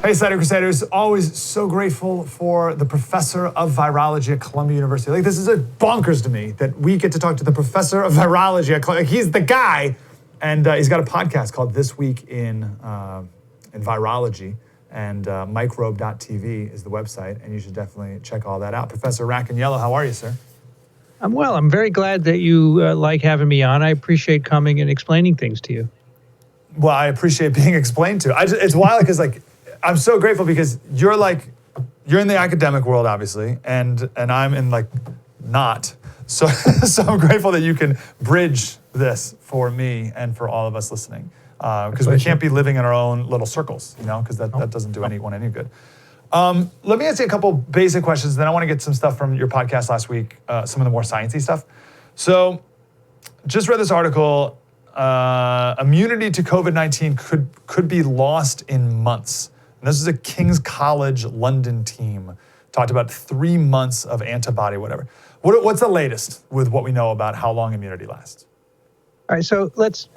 Hey, Slater Crusaders. Always so grateful for the professor of virology at Columbia University. Like, this is bonkers to me that we get to talk to the professor of virology at Columbia. He's the guy. And he's got a podcast called This Week in Virology. And microbe.tv is the website. And you should definitely check all that out. Professor Rackaniello, how are you, sir? I'm well. I'm very glad that you like having me on. I appreciate coming and explaining things to you. Well, I appreciate being explained to. It's wild because, like, I'm so grateful because you're in the academic world, obviously, and I'm in not. So I'm grateful that you can bridge this for me and for all of us listening. Because we can't be living in our own little circles, because that doesn't do anyone any good. Let me ask you a couple basic questions, then I want to get some stuff from your podcast last week, some of the more sciencey stuff. So just read this article, immunity to COVID-19 could be lost in months. And this is a King's College London team. Talked about 3 months of antibody, whatever. What's the latest with what we know about how long immunity lasts? All right, so let's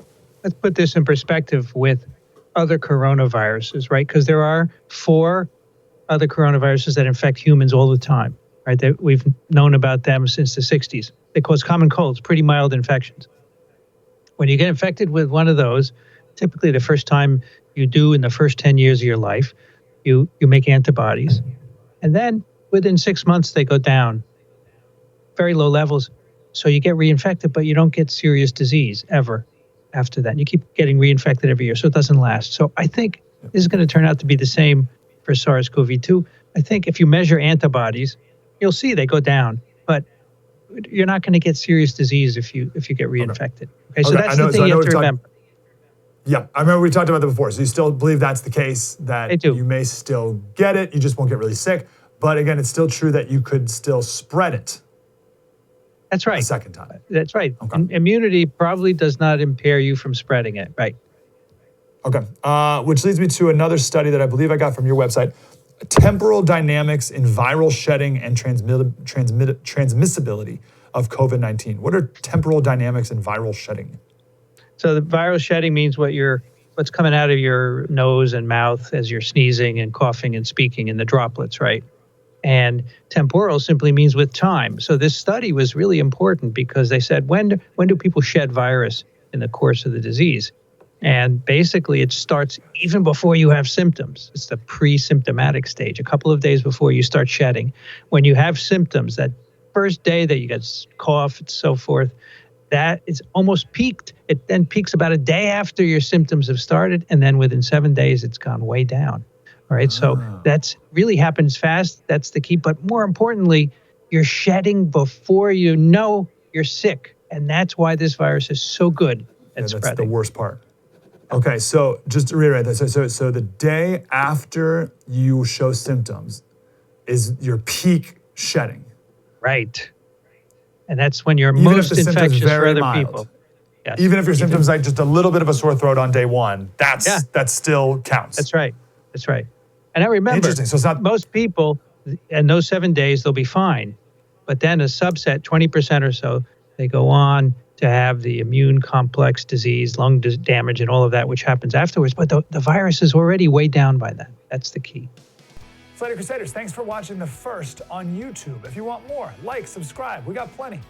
put this in perspective with other coronaviruses, right? Because there are 4 other coronaviruses that infect humans all the time, right? That we've known about them since the 60s. They cause common colds, pretty mild infections. When you get infected with one of those, typically the first time you do in the first 10 years of your life, you make antibodies. And then within 6 months, they go down, very low levels. So you get reinfected, but you don't get serious disease ever after that. And you keep getting reinfected every year, so it doesn't last. So I think this is going to turn out to be the same for SARS-CoV-2. I think if you measure antibodies, you'll see they go down, but you're not going to get serious disease if you get reinfected. Okay, so that's the thing you have to remember. Yeah, I remember we talked about that before. So you still believe that's the case, that you may still get it, you just won't get really sick. But again, it's still true that you could still spread it. That's right. A second time. That's right. Okay. Immunity probably does not impair you from spreading it, right? Okay, which leads me to another study that I believe I got from your website, temporal dynamics in viral shedding and transmissibility of COVID-19. What are temporal dynamics in viral shedding? So the viral shedding means what's coming out of your nose and mouth as you're sneezing and coughing and speaking in the droplets, right? And temporal simply means with time. So this study was really important because they said, when do people shed virus in the course of the disease? And basically it starts even before you have symptoms. It's the pre-symptomatic stage, a couple of days before you start shedding. When you have symptoms, that first day that you get cough and so forth, that is almost peaked. It then peaks about a day after your symptoms have started, and then within 7 days, it's gone way down. All right, so that's really happens fast. That's the key. But more importantly, you're shedding before you know you're sick, and that's why this virus is so good at spreading. That's the worst part. Okay, so just to reiterate that, so the day after you show symptoms is your peak shedding. Right. And that's when you're most infectious for other people. Yes. Even if your symptoms like just a little bit of a sore throat on day 1, that still counts. That's right. That's right. And I remember, interesting. So it's not most people in those 7 days, they'll be fine. But then a subset, 20% or so, they go on to have the immune complex disease, lung damage, and all of that, which happens afterwards. But the virus is already way down by then. That's the key. Slater Crusaders, thanks for watching the first on YouTube. If you want more, like, subscribe. We got plenty.